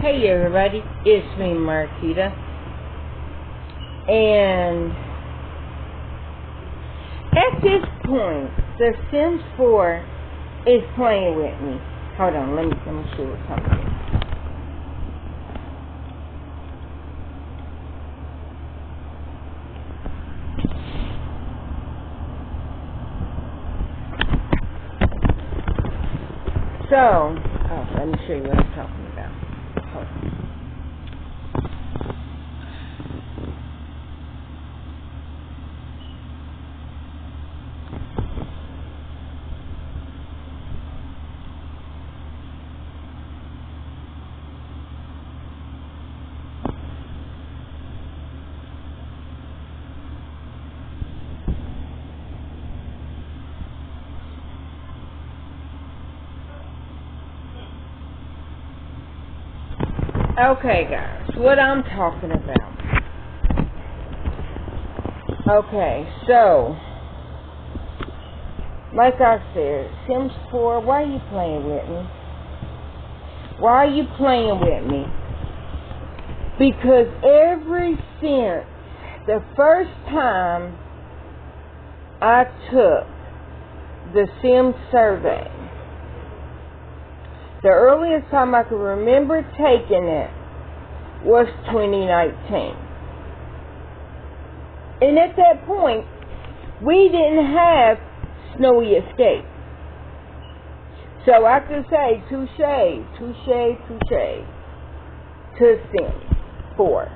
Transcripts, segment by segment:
Hey everybody, it's me Marquita, and at this point, The Sims 4 is playing with me. Hold on, let me see what's happening. So, let me show you what I'm talking about. Hold on. Okay guys, what I'm talking about. Okay, so, like I said, Sims 4, why are you playing with me? Why are you playing with me? Because ever since the first time I took the Sims survey, the earliest time I can remember taking it was 2019. And at that point, we didn't have Snowy Escape. So I could say touche to Sims 4.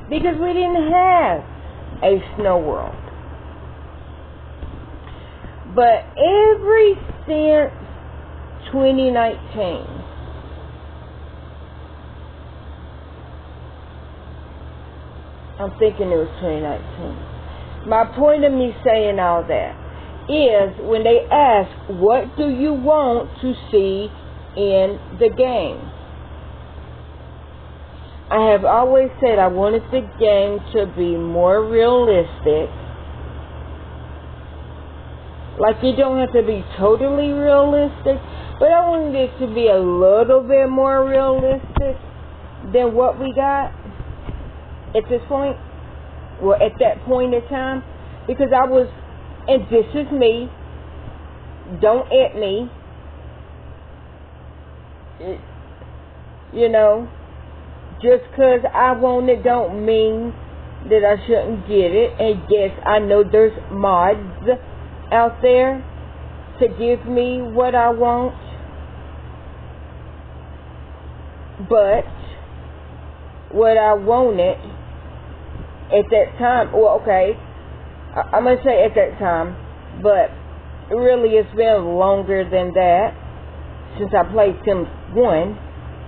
Because we didn't have a Snow World. But ever since 2019, I'm thinking it was 2019. My point of me saying all that is when they ask, what do you want to see in the game? I have always said I wanted the game to be more realistic. Like, it don't have to be totally realistic, but I wanted it to be a little bit more realistic than what we got at this point. Well, at that point in time. Because I was, and this is me, don't at me. You know, just because I want it don't mean that I shouldn't get it. And yes, I know there's mods out there to give me what I want, but what I wanted at that time, well, okay, I'm going to say at that time, but really it's been longer than that since I played Sims 1,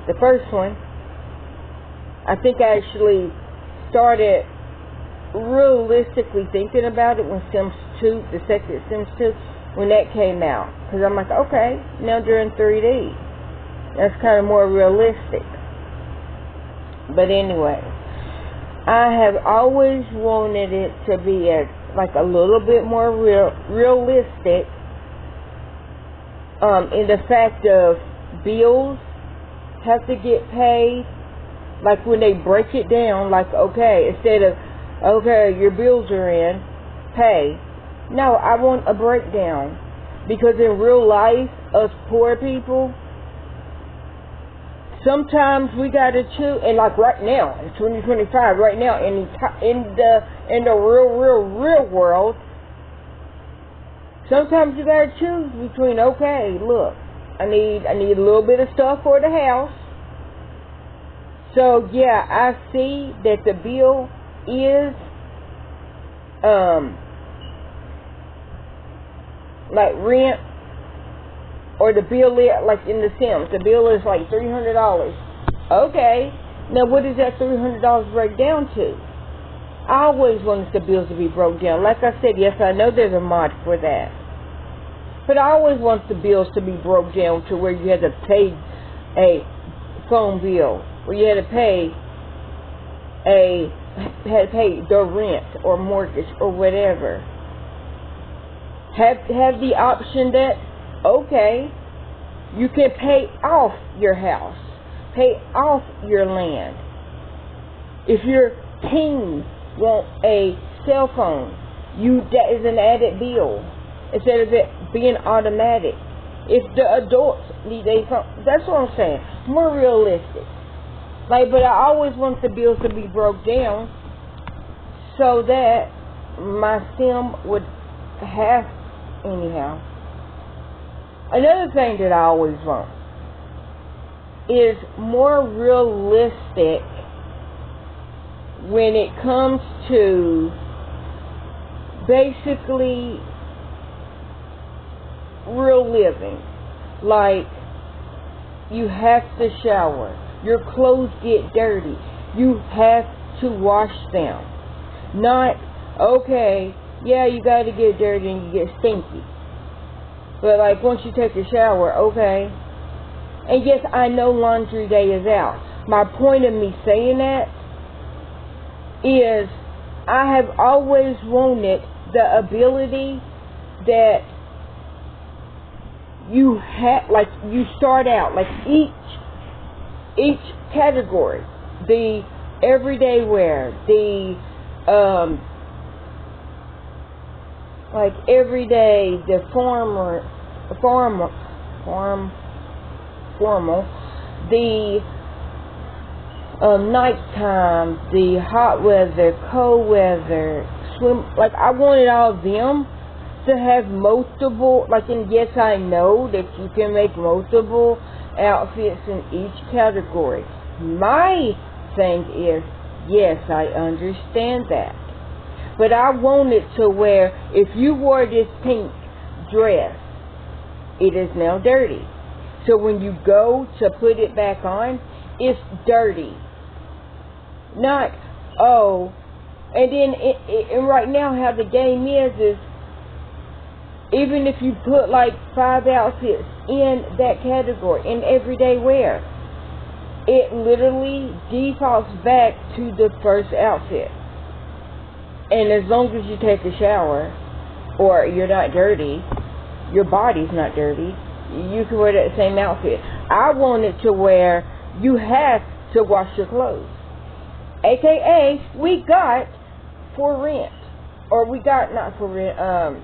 the first one. I think I actually started realistically thinking about it when Sims 2, the second Sims 2, when that came out. Because I'm like, okay, now they're in 3D. That's kind of more realistic. But anyway, I have always wanted it to be a little bit more realistic in the fact of bills have to get paid. Like when they break it down, like, okay, instead of, okay, your bills are in, pay. No, I want a breakdown. Because in real life, us poor people, sometimes we gotta choose, and like right now, in 2025, right now, in the real world, sometimes you gotta choose between, okay, look, I need a little bit of stuff for the house. So yeah, I see that the bill is like rent, or the bill is like in The Sims, the bill is like $300. Okay, now what does that $300 break down to? I always wanted the bills to be broke down. Like I said, yes, I know there's a mod for that, but I always want the bills to be broke down to where you had to pay a phone bill, where you had to pay the rent or mortgage or whatever. Have the option that, okay, you can pay off your house. pay off your land. If your teens want a cell phone, that is an added bill instead of it being automatic. If the adults need a phone, that's what I'm saying. More realistic. But I always want the bills to be broke down so that my sim would have anyhow. Another thing that I always want is more realistic when it comes to basically real living. Like, you have to shower. Your clothes get dirty. You have to wash them. Not, okay, yeah, you got to get dirty and you get stinky. But once you take a shower, okay. And yes, I know laundry day is out. My point of me saying that is I have always wanted the ability that you have, you start out, each category, the everyday wear, the everyday, the formal, the nighttime, the hot weather, cold weather, swim. I wanted all of them to have multiple, and yes, I know that you can make multiple outfits in each category. My thing is, yes, I understand that. But I want it to where if you wore this pink dress, it is now dirty. So when you go to put it back on, it's dirty. Not, and then and right now how the game is even if you put 5 outfits in that category, in everyday wear, it literally defaults back to the first outfit. And as long as you take a shower, or you're not dirty, your body's not dirty, you can wear that same outfit. I want it to where you have to wash your clothes. AKA, we got for rent. Or we got, not for rent,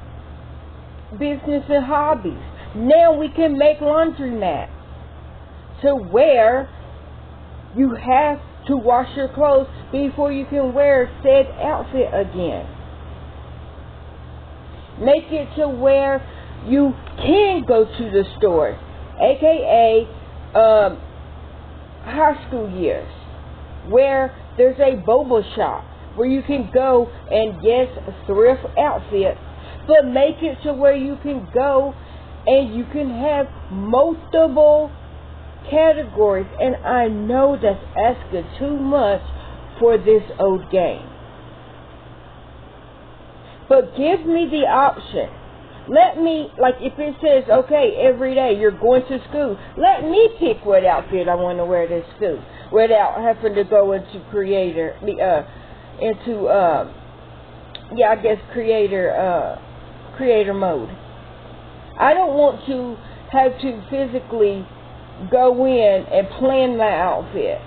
business and hobbies. Now we can make laundromats to where you have to wash your clothes before you can wear said outfit again. Make it to where you can go to the store, aka high school years, where there's a boba shop where you can go and yes, thrift outfits, but make it to where you can go and you can have multiple categories. And I know that's asking too much for this old game. But give me the option. Let me, if it says, okay, every day you're going to school, let me pick what outfit I want to wear to school without having to go into creator mode. I don't want to have to physically go in and plan my outfit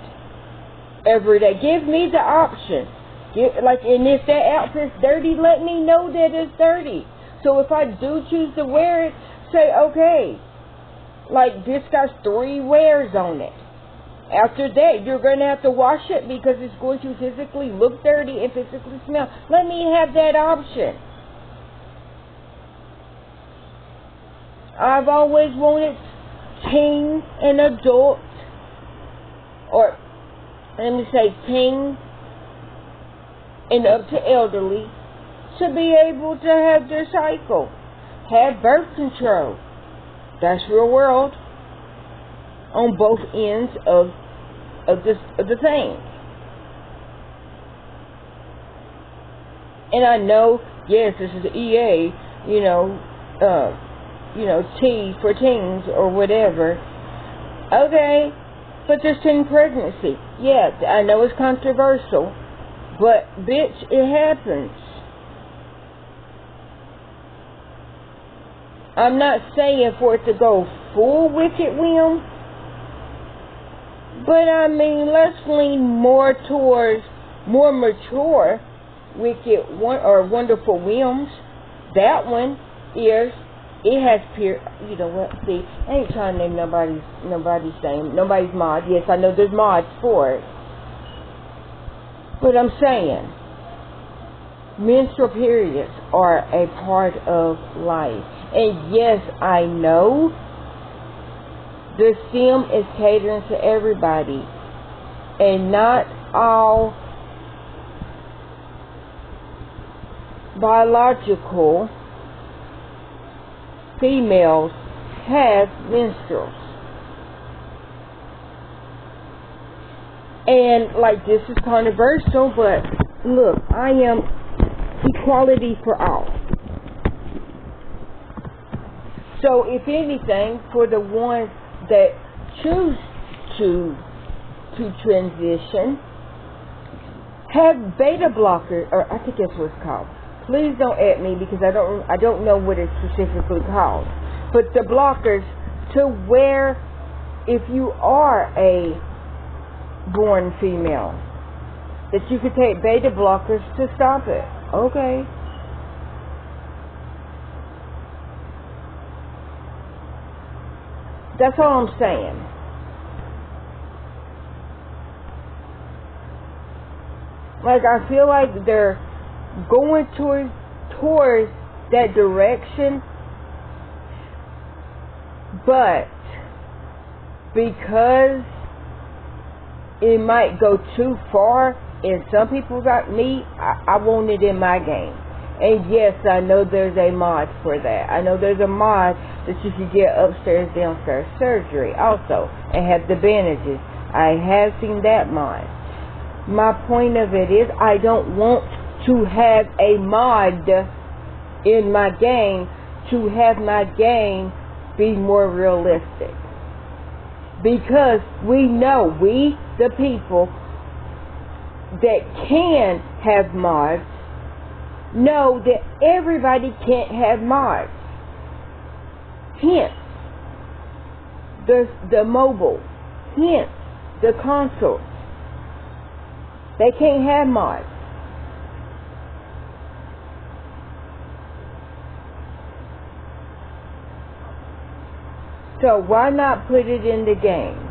every day. Give me the option. And if that outfit's dirty, let me know that it's dirty. So if I do choose to wear it, say, okay, this got 3 wears on it. After that, you're going to have to wash it because it's going to physically look dirty and physically smell. Let me have that option. I've always wanted teens and adults, or let me say teens and up to elderly, to be able to have their cycle, have birth control. That's real world on both ends of the thing. And I know, yes, this is EA, T for teens or whatever. Okay, but there's teen pregnancy. Yeah, I know it's controversial, but bitch, it happens. I'm not saying for it to go full Wicked Whim, But I mean, let's lean more towards more mature Wicked or Wonderful Whims. That one is, it has pure, you know what, see, I ain't trying to name nobody's name, nobody's mod. Yes, I know there's mods for it. But I'm saying, menstrual periods are a part of life. And yes, I know the sim is catering to everybody. And not all biological females have menstruals. And like, this is controversial, but look, I am equality for all. So if anything, for the ones that choose to transition, have beta blockers, or I think that's what it's called. Please don't at me because I don't know what it's specifically called. But the blockers to where if you are a born female, that you could take beta blockers to stop it. Okay. That's all I'm saying. Like, I feel like they're going towards that direction, but because it might go too far, and some people got me, I want it in my game. And yes, I know there's a mod for that. I know there's a mod that you can get upstairs, downstairs surgery also, and have the bandages. I have seen that mod. My point of it is, I don't want to have a mod in my game to have my game be more realistic. Because we know, we, the people that can have mods, know that everybody can't have mods. Hence, the mobile. Hence, the console. They can't have mods. So why not put it in the game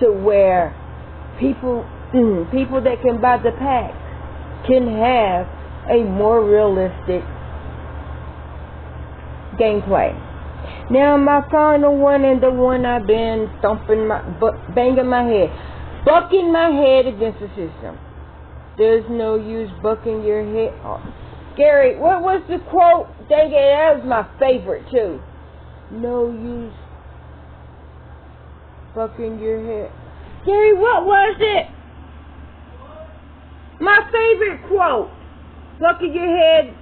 to where people that can buy the pack can have a more realistic gameplay. Now my final one, and the one I've been banging my head, bucking my head against the system. There's no use bucking your head. Oh. Gary, what was the quote? Dang it, that was my favorite too. No use bucking your head. Gary, what was it? My favorite quote. Bucking your head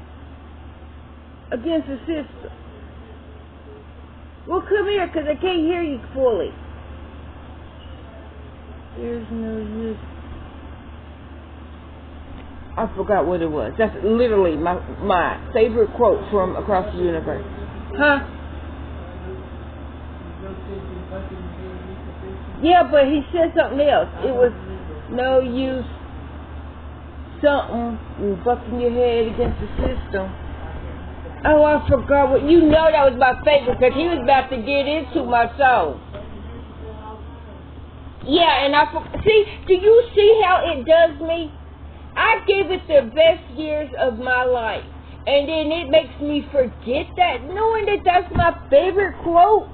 against the system. Well, come here, because I can't hear you fully. There's no use. I forgot what it was. That's literally my favorite quote from Across the Universe. Huh? Yeah, but he said something else. It was no use something bucking your head against the system. Oh, I forgot what. You know that was my favorite because he was about to get into my soul. Yeah, and see, do you see how it does me? I gave it the best years of my life, and then it makes me forget that, knowing that that's my favorite quote.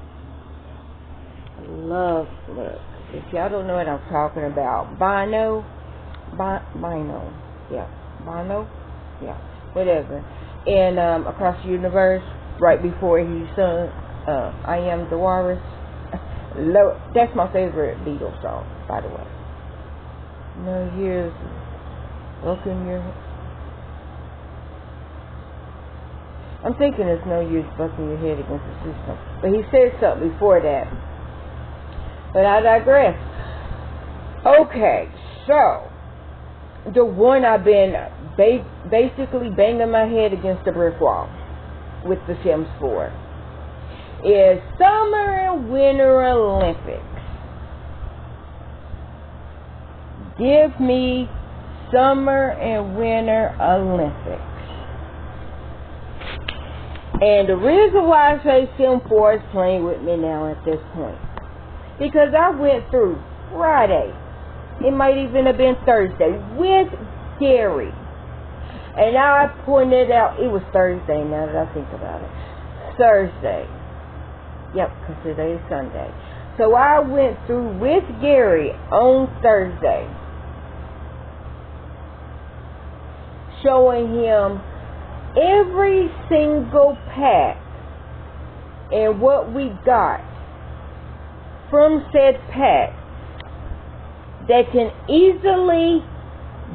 Look, if y'all don't know what I'm talking about, Bono, whatever. And Across the Universe, right before he sung I Am the Walrus. That's my favorite Beatles song, by the way. No use bucking your head. I'm thinking there's no use bucking your head against the system. But he said something before that. But I digress. Okay, so the one I've been basically banging my head against the brick wall with The Sims 4 is Summer and Winter Olympics. Give me Summer and Winter Olympics. And the reason why I say Sim 4 is playing with me now at this point, because I went through Friday, it might even have been Thursday, with Gary. And now I pointed out, it was Thursday now that I think about it. Thursday. Yep, because today is Sunday. So I went through with Gary on Thursday, showing him every single pack and what we got from said pack that can easily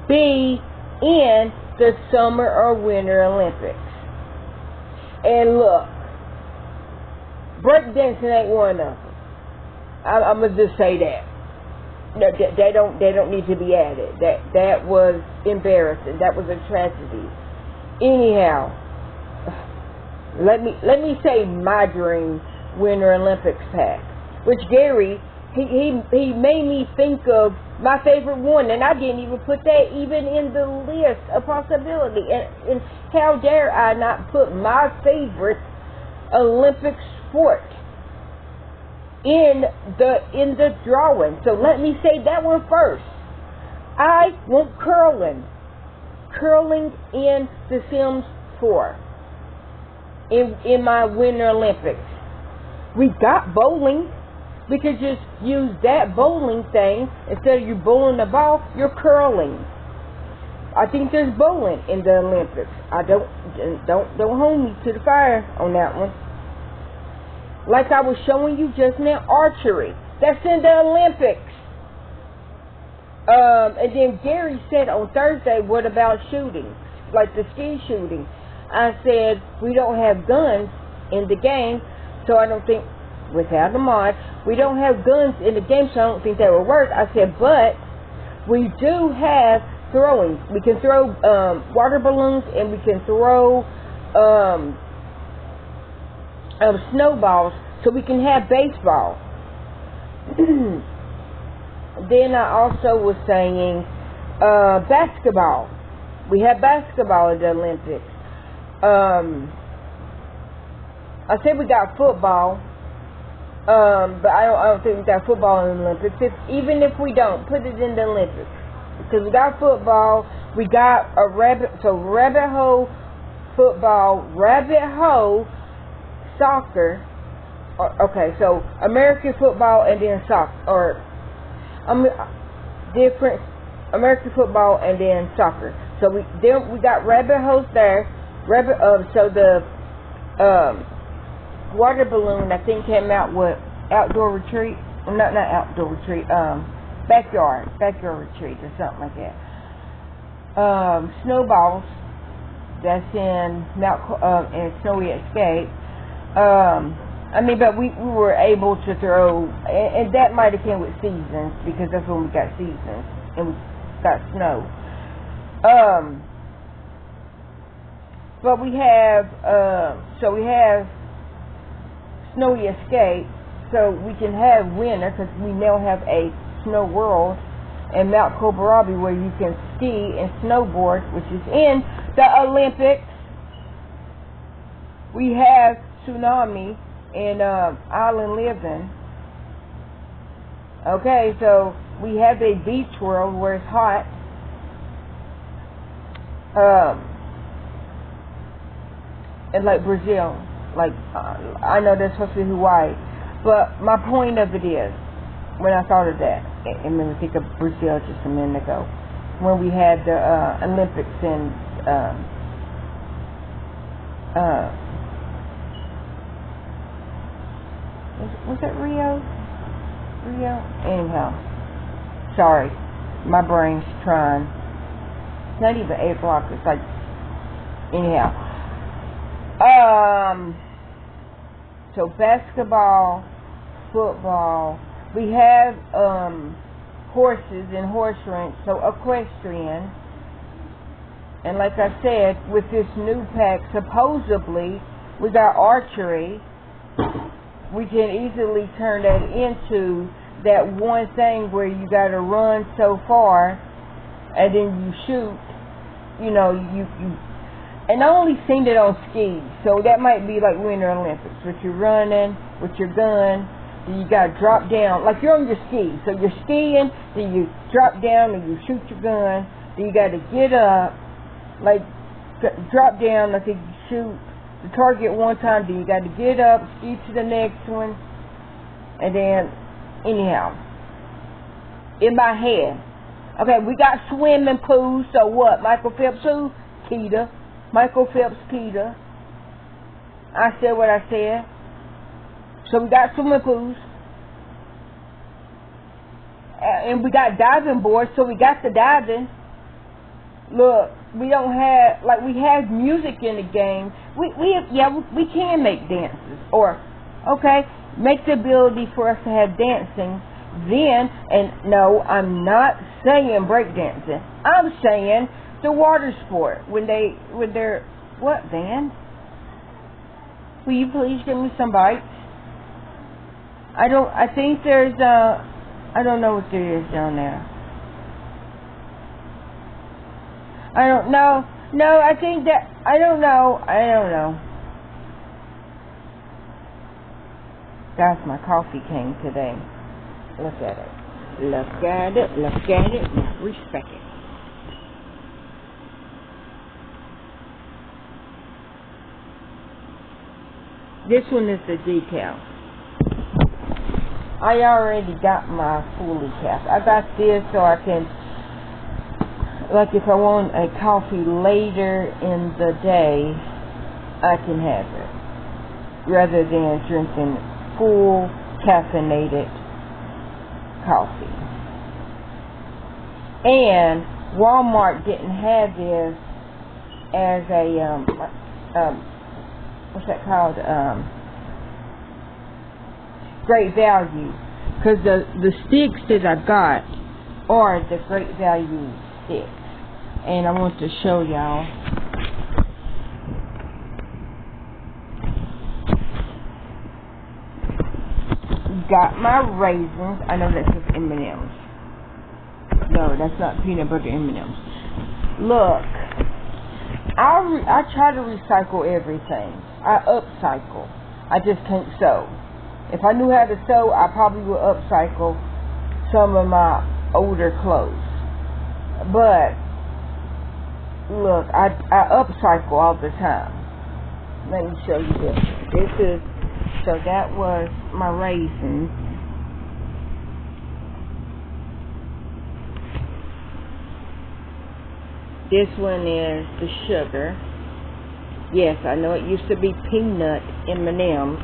be in the Summer or Winter Olympics. And look, breakdancing ain't one of them. I'm gonna just say that. No, they don't need to be added. That was embarrassing. That was a tragedy. Anyhow, let me say my dream Winter Olympics pack, which Gary he made me think of my favorite one, and I didn't even put that even in the list of possibility. And how dare I not put my favorite Olympic sport in the drawing? So let me say that one first. I want curling in the Sims 4 in my Winter Olympics. We got bowling. We could just use that bowling thing instead of you bowling the ball. You're curling. I think there's bowling in the Olympics. Don't hold me to the fire on that one. Like I was showing you just now, archery. That's in the Olympics. And then Gary said on Thursday, what about shooting? Like the ski shooting. I said, we don't have guns in the game, so I don't think, without the mod, we don't have guns in the game, so I don't think that would work. I said, but we do have throwing. We can throw water balloons, and we can throw snowballs, so we can have baseball. Then I also was saying basketball. We have basketball at the Olympics. I said we got football, but I don't think we got football in the Olympics. Even if we don't, put it in the Olympics. Because we got football, we got a rabbit hole football, rabbit hole soccer. Okay, so American football and then soccer, different American football and then soccer. So we got rabbit holes there. So the water balloon I think came out with outdoor retreat. Not outdoor retreat. Backyard retreat or something like that. Snowballs. That's in in Snowy Escape. But we were able to throw, and that might have came with seasons, because that's when we got seasons, and we got snow. But we have, we have Snowy Escape, so we can have winter, because we now have a snow world, and Mount Kohlrabi, where you can ski and snowboard, which is in the Olympics. We have Tsunami in Island Living. Okay, so we have a beach world where it's hot. And like Brazil, I know that's supposed to be Hawaii, but my point of it is, when I thought of that, it made me think of Brazil just a minute ago, when we had the Olympics in was it Rio? Anyhow, sorry, my brain's trying. It's not even 8 o'clock. It's like, anyhow. So basketball, football. We have horses and horse rinks, so equestrian. And like I said, with this new pack, supposedly we got archery. We can easily turn that into that one thing where you gotta run so far and then you shoot, you know, you and I only seen it on skis, so that might be like Winter Olympics, with you running with your gun, then you gotta drop down, like you're on your skis, so you're skiing, then you drop down and you shoot your gun, then you gotta get up, like drop down, like you shoot the target one time, then you gotta get up, ski to the next one, and then, anyhow, in my head, okay, we got swimming pools, so what, Michael Phelps who? Peter. Michael Phelps, Peter. I said what I said. So we got swimming pools. And we got diving boards, so we got the diving. Look, we don't have, like, we have music in the game. We can make dances. Or, okay, make the ability for us to have dancing. Then, and no, I'm not saying breakdancing. I'm saying the water sport. When they're, what, Van? Will you please give me some bites? I think there's, I don't know what there is down there. I don't know. No, I think that, I don't know. That's my coffee cane today. Look at it. Look at it. Now respect it. This one is the decaf. I already got my fully cap. I got this so I can, like if I want a coffee later in the day, I can have it. Rather than drinking full caffeinated coffee. And Walmart didn't have this as a, what's that called? Great value, because the sticks that I got are the Great Value sticks, and I want to show y'all. Got my raisins. I know that's just M&M's. No, that's not peanut butter M&M's. Look, I try to recycle everything. I upcycle. I just can't sew. If I knew how to sew, I probably would upcycle some of my older clothes. But, look, I upcycle all the time. Let me show you this. So that was my raisins. This one is the sugar. Yes, I know it used to be peanut M&M's.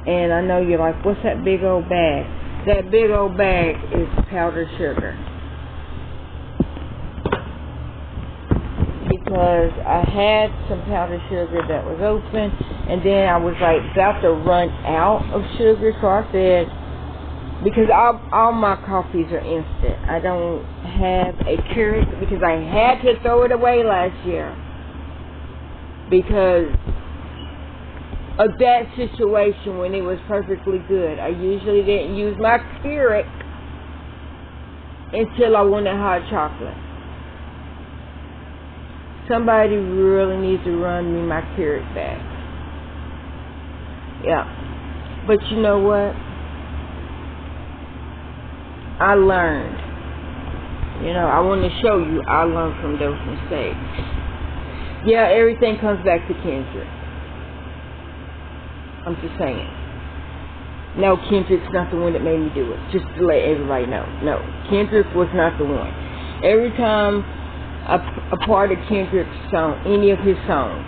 And I know you're like, what's that big old bag? That big old bag is powdered sugar. Because I had some powdered sugar that was open, and then I was like about to run out of sugar, so I said, because all my coffees are instant. I don't have a Keurig because I had to throw it away last year. Because of that situation when it was perfectly good. I usually didn't use my Keurig until I wanted hot chocolate. Somebody really needs to run me my Keurig back. Yeah. But you know what? I learned. You know, I want to show you I learned from those mistakes. Yeah, everything comes back to Kendrick. I'm just saying. No, Kendrick's not the one that made me do it. Just to let everybody know. No, Kendrick was not the one. Every time a part of Kendrick's song, any of his songs,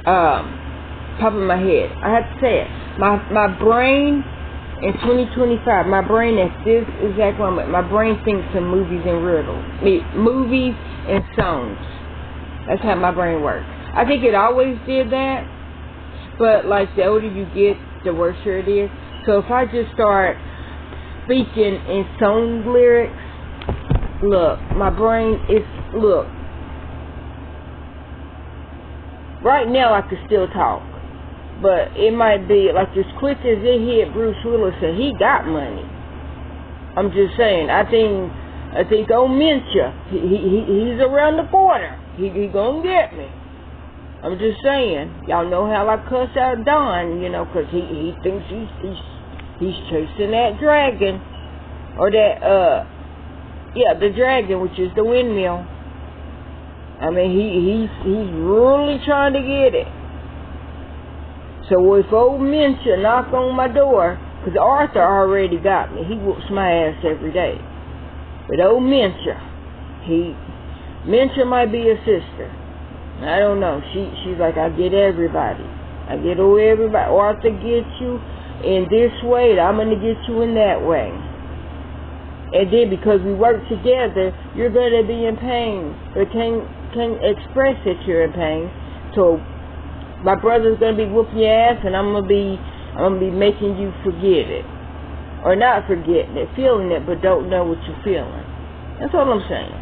pop in my head, I have to say it. My brain in 2025, my brain at this exact moment, my brain thinks of movies and riddles. Movies and songs. That's how my brain works. I think it always did that. But, like, the older you get, the worse it is. So, if I just start speaking in song lyrics, look, my brain is, look. Right now, I can still talk. but it might be like as quick as it hit Bruce Willis and he got money. I'm just saying. I think old Mincha, he's around the corner. He gonna get me. I'm just saying. Y'all know how I cuss out Don, 'cause he thinks he's chasing that dragon, or that the dragon, which is the windmill. I mean, he's really trying to get it. So if old Mincha knock on my door, because Arthur already got me, he whoops my ass every day. But old Mincha, Mincha might be a sister. I don't know. She's like, I get everybody. I get everybody. Arthur gets you in this way, I'm going to get you in that way. And then because we work together, you're going to be in pain. But can't express that you're in pain. So my brother's going to be whooping your ass, and I'm going to be making you forget it. Or not forgetting it, feeling it, but don't know what you're feeling. That's all I'm saying.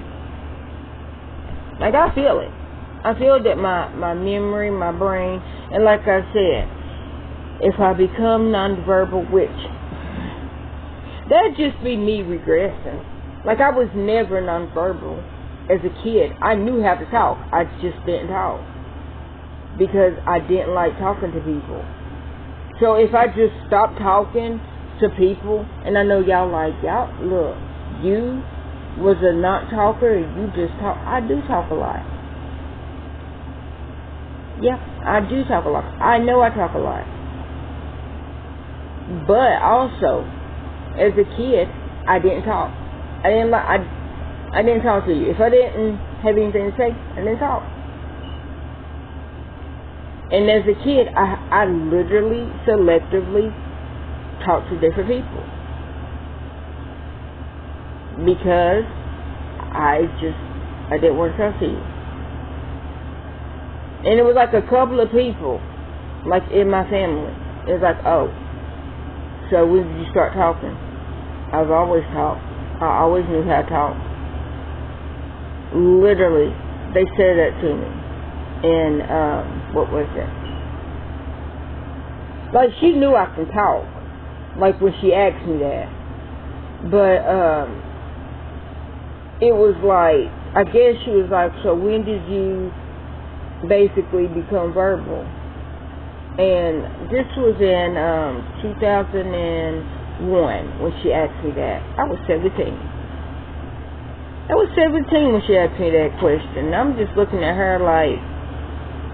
Like, I feel it. I feel that my memory, my brain, and like I said, if I become nonverbal, which that'd just be me regressing. Like, I was never nonverbal as a kid. I knew how to talk. I just didn't talk because I didn't like talking to people. So if I just stopped talking to people, and I know y'all look, you was a not talker, and you just talk. I do talk a lot. Yeah, I do talk a lot. I know I talk a lot. But also, as a kid, I didn't talk. I didn't talk to you. If I didn't have anything to say, I didn't talk. And as a kid, I literally, selectively talked to different people. Because I didn't want to talk to you. And it was like a couple of people, like in my family. It was like, oh, so when did you start talking? I've always talked. I always knew how to talk. Literally, they said that to me. And, what was it? Like, she knew I could talk. Like, when she asked me that. But, it was like, I guess she was like, so when did you basically become verbal? And this was in 2001 when she asked me that. I was 17. I was 17 when she asked me that question. I'm just looking at her like,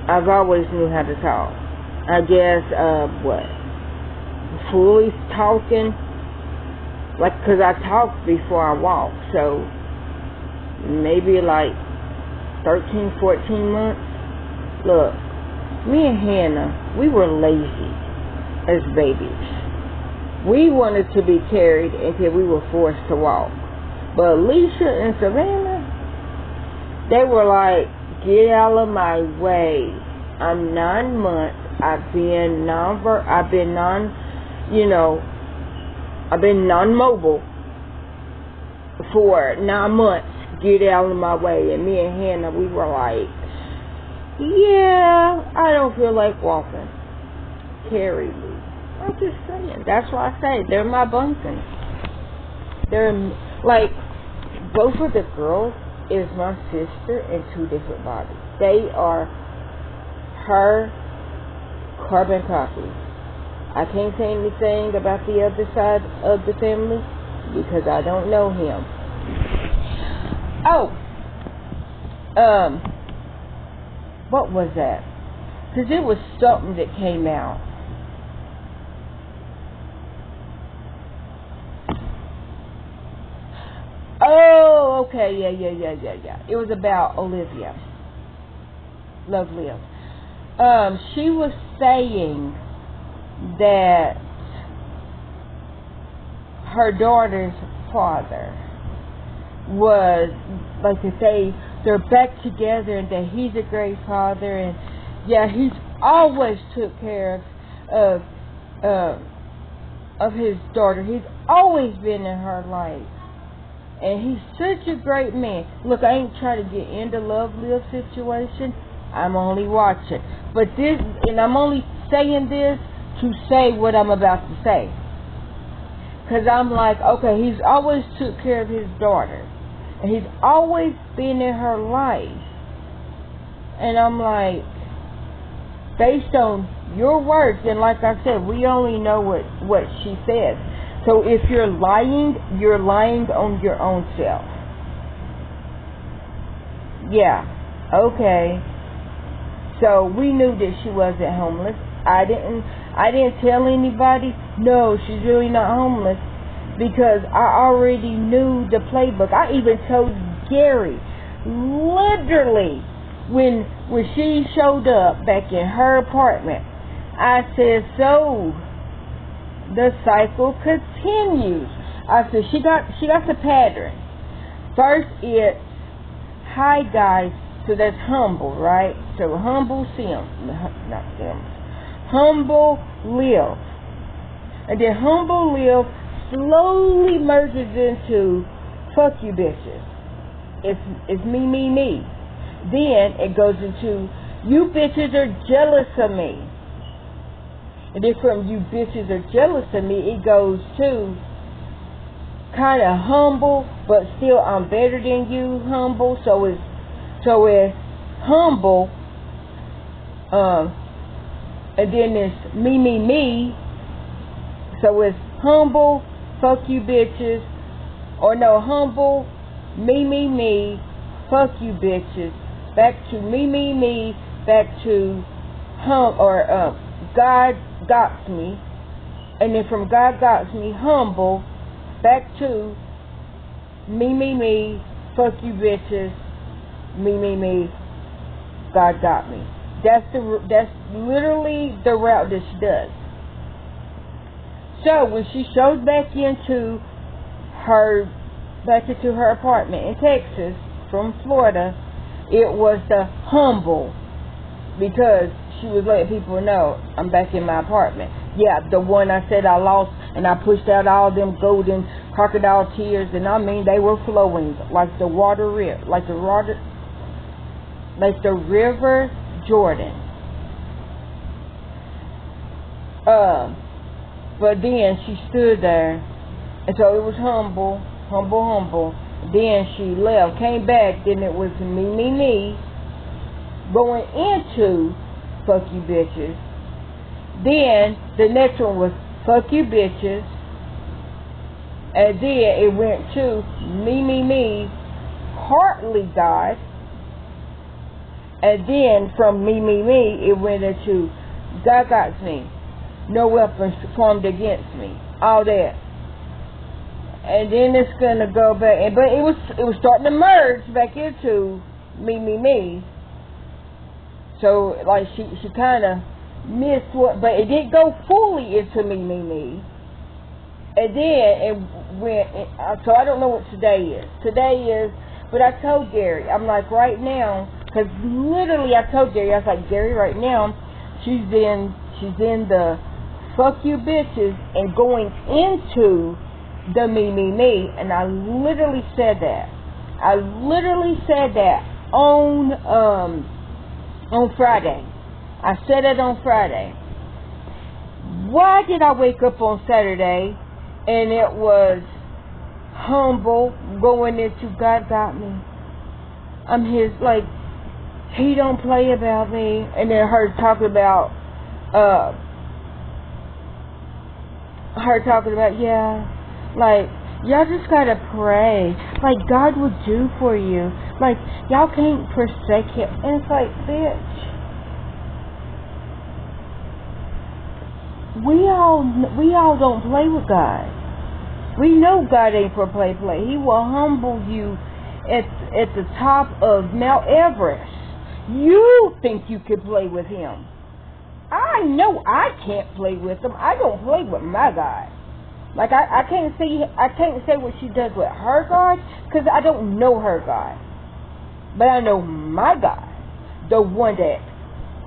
I've always knew how to talk. I guess, fully talking, like, because I talked before I walked, so maybe like 13, 14 months. Look, me and Hannah, we were lazy as babies. We wanted to be carried until we were forced to walk. But Alicia and Savannah, they were like, get out of my way. I'm 9 months. I've been non-mobile for 9 months. Get out of my way. And me and Hannah, we were like, yeah, I don't feel like walking. Carry me. I'm just saying. That's why I say they're my bumpkins. They're like, both of the girls is my sister in two different bodies. They are her carbon copy. I can't say anything about the other side of the family because I don't know him. Oh, what was that? Because it was something that came out. Oh, okay, yeah. It was about Olivia. Love Liv. She was saying that her daughter's father was, like to say, they're back together and that he's a great father, and yeah, he's always took care of his daughter. He's always been in her life. And he's such a great man. Look, I ain't trying to get into Love Liv situation. I'm only watching. But this, and I'm only saying this to say what I'm about to say. Because I'm like, okay, he's always took care of his daughter. And he's always been in her life. And I'm like, based on your words, and like I said, we only know what she says. So if you're lying on your own self. Yeah, okay. So we knew that she wasn't homeless. I didn't tell anybody, no, she's really not homeless, because I already knew the playbook. I even told Gary, literally, when she showed up back in her apartment, I said, so the cycle continues. I said, she got the pattern. First it's, hi guys, so that's humble, right? So humble humble live. And then humble live slowly merges into fuck you bitches. It's me. Then it goes into you bitches are jealous of me. And then from you bitches are jealous of me, it goes to kind of humble, but still I'm better than you, humble. So it's humble, and then it's me. So it's humble, fuck you bitches, or no, humble, me, fuck you bitches, back to me, back to God got me, and then from God got me, humble, back to me, fuck you bitches, me, God got me. That's literally the route that she does. So when she shows back into her apartment in Texas from Florida, it was the humble, because she was letting people know I'm back in my apartment. Yeah, the one I said I lost, and I pushed out all them golden crocodile tears, and I mean they were flowing like the river Jordan. But then she stood there, and so it was humble. Then she left, came back, then it was me, going into fuck you bitches. Then the next one was fuck you bitches, and then it went to me, partly God, and then from me, it went into God got me, no weapons formed against me, all that. And then it's gonna go back, but it was starting to merge back into me. So like she kind of missed what, but it didn't go fully into me. And then it went. So I don't know what today is. But I told Gary, I'm like, right now, because literally I told Gary, I was like, Gary, right now, she's in the fuck you bitches and going into the me, and I literally said that. On Friday. I said it on Friday. Why did I wake up on Saturday and it was humble going into God got me? I'm his, like, he don't play about me. And then her talking about, yeah, like, y'all just gotta pray. Like, God will do for you. Like, y'all can't forsake him. And it's like, bitch, we all don't play with God. We know God ain't for play. He will humble you at the top of Mount Everest. You think you can play with him. I know I can't play with him. I don't play with my God. Like, I can't say what she does with her God, because I don't know her God. But I know my God, the one that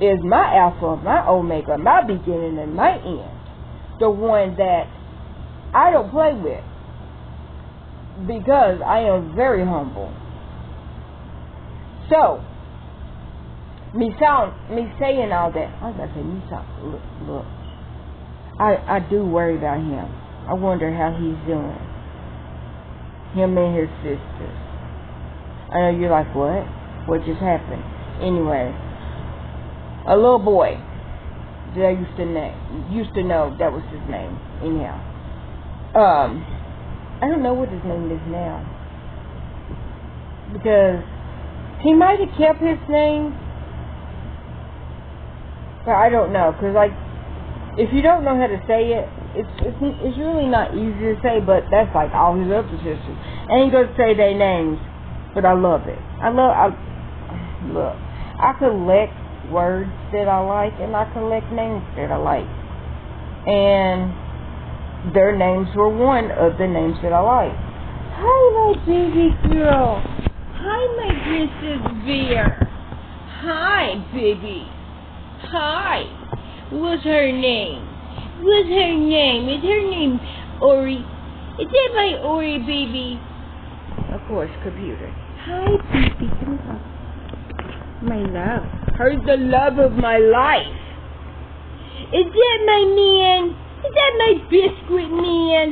is my Alpha, my Omega, my beginning and my end. The one that I don't play with, because I am very humble. So, me saying all that, I was about to say look. I do worry about him. I wonder how he's doing. Him and his sisters. I know you're like, what? What just happened? Anyway, a little boy that I used to know that was his name. Anyhow, I don't know what his name is now, because he might have kept his name, but I don't know, because like, if you don't know how to say it, it's really not easy to say, but that's like all his other sisters. I ain't gonna say their names, but I love it. Look, I collect words that I like, and I collect names that I like, and their names were one of the names that I like. Hi, my baby girl. Hi, my Princess Bear. Hi, baby. Hi. What's her name? What's her name? Is her name Ori? Is that my Ori, baby? Of course, computer. Hi, baby. Come on. My love. Her's the love of my life. Is that my man? Is that my biscuit man?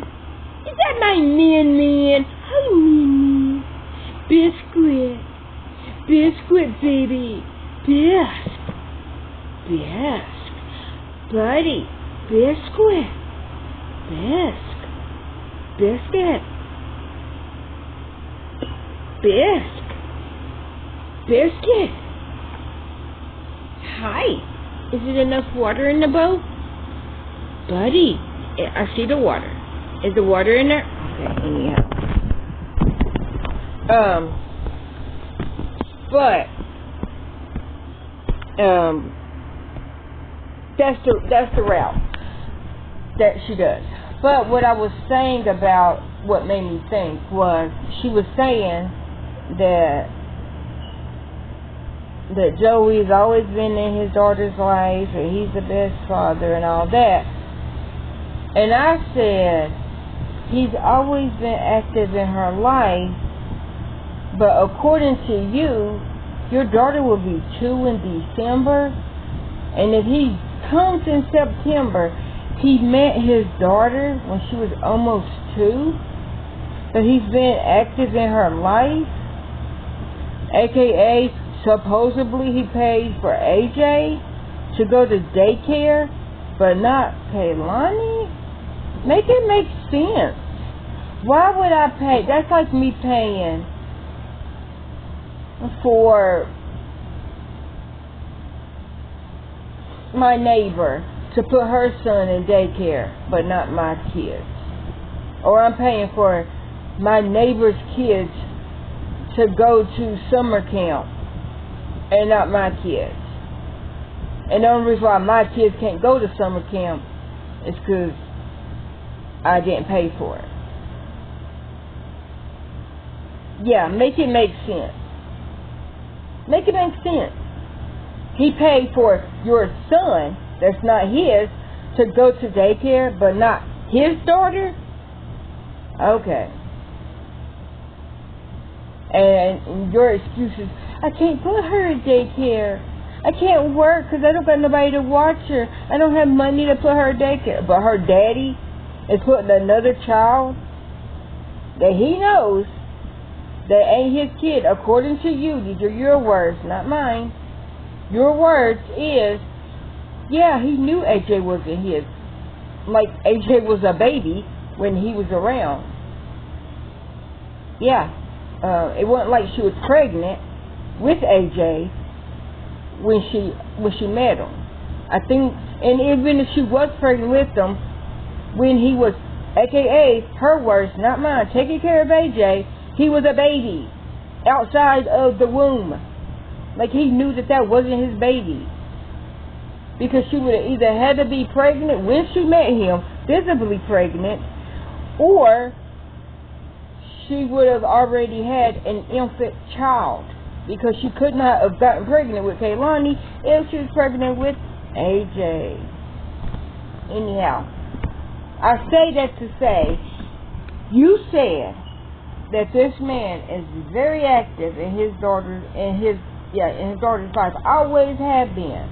Is that my man? Hi, man. Biscuit. Biscuit, baby. Bisque. Buddy. Biscuit. Biscuit. Biscuit. Hi. Is it enough water in the boat? Buddy. I see the water. Is the water in there? Okay, anyhow. That's the route that she does. But what I was saying about what made me think was, she was saying that Joey's always been in his daughter's life, and he's the best father and all that. And I said, he's always been active in her life, but according to you, your daughter will be 2 in December, and if he comes in September, he met his daughter when she was almost 2, but he's been active in her life, aka supposedly he paid for AJ to go to daycare, but not Kaylani? Make it make sense. Why would I pay? That's like me paying for my neighbor to put her son in daycare, but not my kids. Or I'm paying for my neighbor's kids to go to summer camp and not my kids. And the only reason why my kids can't go to summer camp is because I didn't pay for it. Yeah, make it make sense. Make it make sense. He paid for your son, that's not his, to go to daycare, but not his daughter? Okay. And your excuse is, I can't put her in daycare. I can't work because I don't got nobody to watch her. I don't have money to put her in daycare. But her daddy is putting another child that he knows that ain't his kid. According to you, these are your words, not mine. Your words is, yeah, he knew AJ wasn't his. Like AJ was a baby when he was around. Yeah. It wasn't like she was pregnant with AJ when she met him. I think, and even if she was pregnant with him, when he was, aka her words, not mine, taking care of AJ, he was a baby outside of the womb. Like he knew that wasn't his baby. Because she would have either had to be pregnant when she met him, visibly pregnant, or she would have already had an infant child. Because she could not have gotten pregnant with Kaylani if she was pregnant with AJ. Anyhow, I say that to say, you said that this man is very active in his daughter's, in his Yeah, in his daughter's life. Always have been.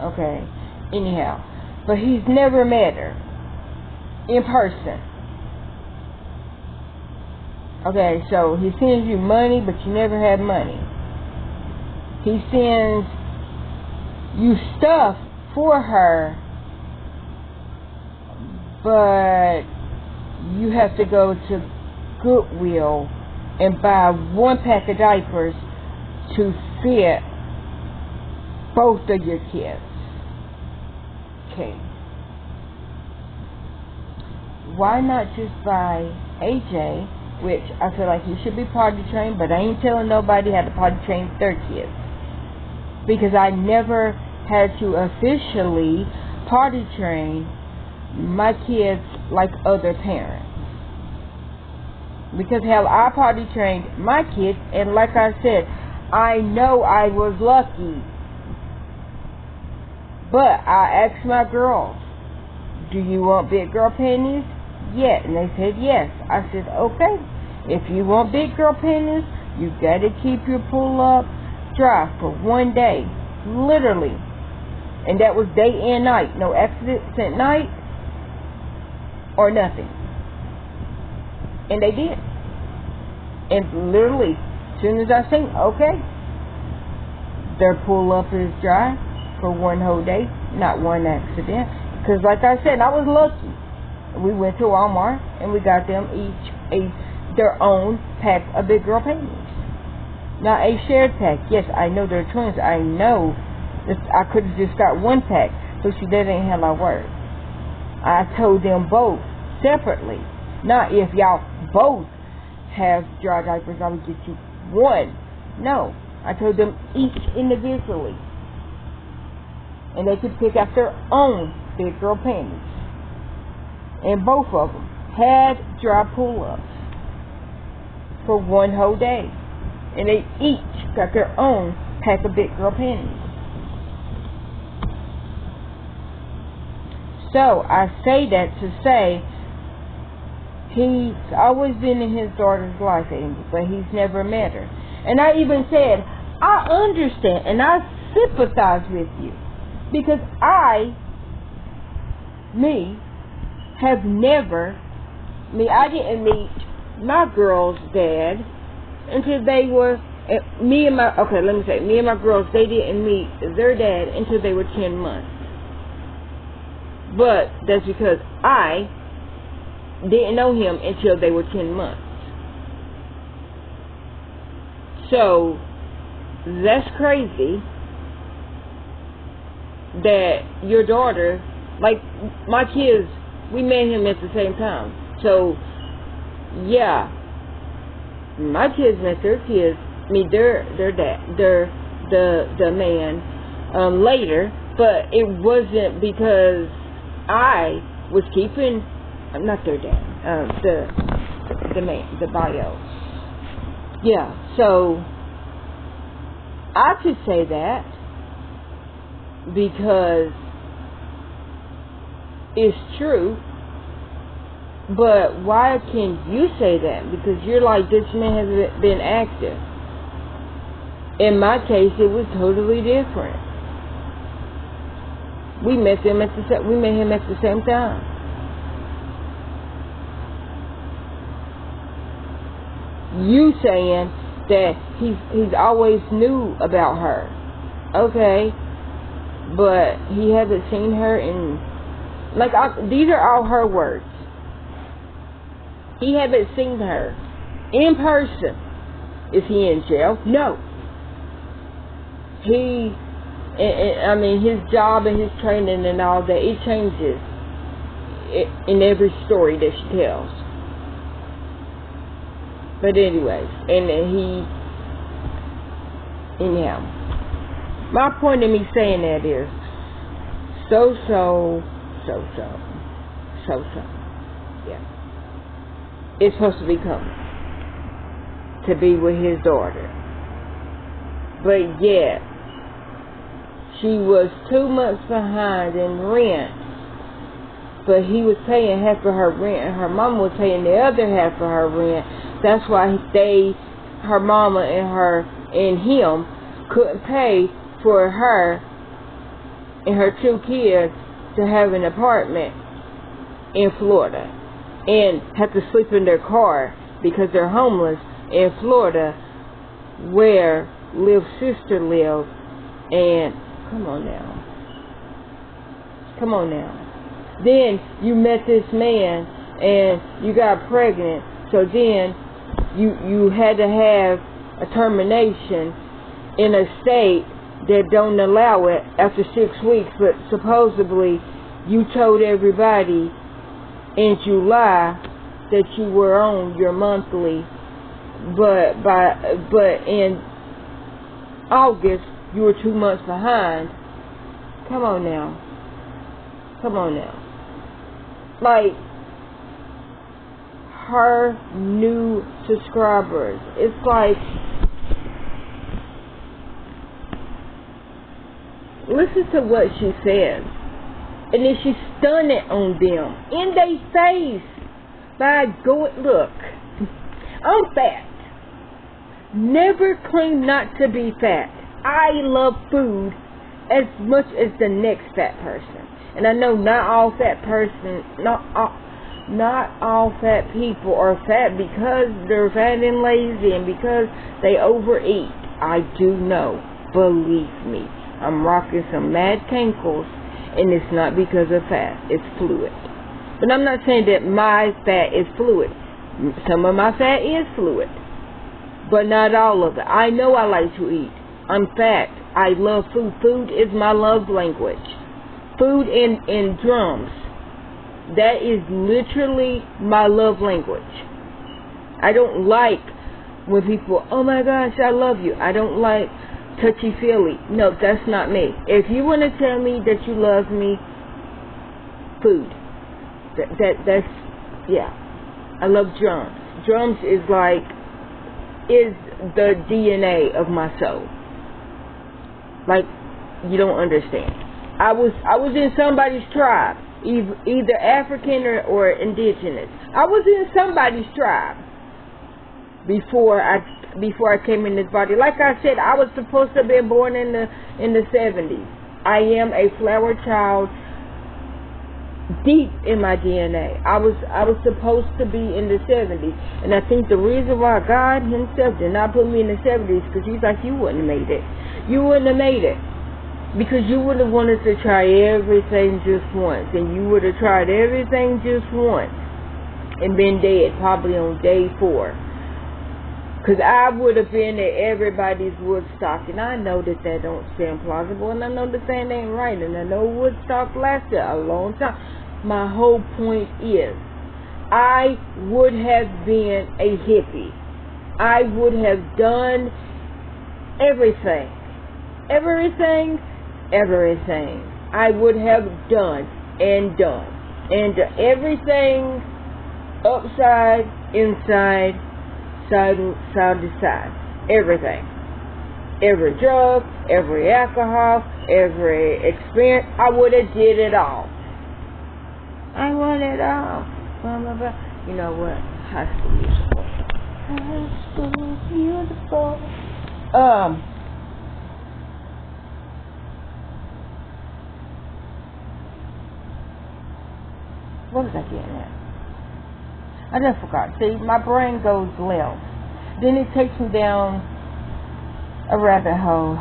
Okay. Anyhow. But he's never met her. In person. Okay, so he sends you money, but you never have money. He sends you stuff for her, but you have to go to Goodwill and buy one pack of diapers to fit both of your kids. Okay. Why not just buy AJ, which I feel like he should be potty trained, but I ain't telling nobody how to potty train their kids. Because I never had to officially potty train my kids like other parents. Because hell, I potty trained my kids, and like I said, I know I was lucky. But I asked my girls, do you want big girl panties? Yeah, and they said yes. I said, okay, if you want big girl panties, you gotta keep your pull-up dry for 1 day. Literally. And that was day and night. No accidents at night or nothing. And they did. And literally, as soon as I seen, okay, their pull-up is dry for 1 whole day, not one accident. Because like I said, I was lucky. We went to Walmart and we got them each their own pack of big girl panties. Not a shared pack. Yes, I know they're twins. I know that I could have just got one pack. So see, that ain't how I work. I told them both separately. Not if y'all both have dry diapers, I would get you one. No, I told them each individually. And they could pick out their own big girl panties. And both of them had dry pull-ups for 1 whole day. And they each got their own pack of big girl panties. So, I say that to say, he's always been in his daughter's life, but he's never met her. And I even said, I understand and I sympathize with you. Because I didn't meet my girl's dad until they were, me and my girls, they didn't meet their dad until they were 10 months. But that's because I didn't know him until they were 10 months. So, that's crazy that your daughter, like my kids, we met him at the same time. So, yeah, my kids met their kids, their dad, the man, later, but it wasn't because I was keeping, not their dad, the man, the bio. Yeah, so I could say that because it's true, but why can you say that? Because you're like, this man has been active. In my case, it was totally different. We met him at the same time. You saying that he's always knew about her. Okay. But he hasn't seen her in, these are all her words. He haven't seen her in person. Is he in jail? No. His job and his training and all that, it changes in every story that she tells. But anyways, anyhow. My point in me saying that is, so. Yeah. It's supposed to be coming. To be with his daughter. But yet, she was 2 months behind in rent. But he was paying half of her rent, and her mama was paying the other half of her rent. That's why her mama and him couldn't pay for her and her 2 kids to have an apartment in Florida and have to sleep in their car because they're homeless in Florida where Liv's sister lives. And come on now. Then you met this man and you got pregnant, so then you had to have a termination in a state that don't allow it after 6 weeks, but supposedly you told everybody in July that you were on your monthly, but in August you were 2 months behind. Come on now. Like, her new subscribers, it's like, listen to what she says, and then she stunned it on them in their face by going, look, I'm fat. Never claim not to be fat. I love food as much as the next fat person. And I know not all fat people are fat because they're fat and lazy and because they overeat. I do know. Believe me. I'm rocking some mad cankles, and it's not because of fat. It's fluid. But I'm not saying that my fat is fluid. Some of my fat is fluid, but not all of it. I know I like to eat. I'm fat. I love food. Food is my love language. Food and drums. That is literally my love language. I don't like when people, oh my gosh, I love you. I don't like touchy-feely. No, that's not me. If you want to tell me that you love me, food. That's, yeah. I love drums. Drums is the DNA of my soul. Like, you don't understand. I was in somebody's tribe, either African or indigenous. I was in somebody's tribe before I came in this body. Like I said, I was supposed to have been born in the 70s. I am a flower child deep in my DNA. I was supposed to be in the 70s, and I think the reason why God Himself did not put me in the 70s because He's like, you wouldn't have made it. You wouldn't have made it. Because you would have wanted to try everything just once. And you would have tried everything just once. And been dead probably on day 4. Because I would have been at everybody's Woodstock. And I know that don't sound plausible. And I know that thing ain't right. And I know Woodstock lasted a long time. My whole point is, I would have been a hippie. I would have done everything. Everything I would have done and everything upside, inside, side to side, everything, every drug, every alcohol, every experience, I would have did it all. I want it all. You know what? High School Musical. High School Musical. What was I getting at? I just forgot. See, my brain goes left. Then it takes me down a rabbit hole.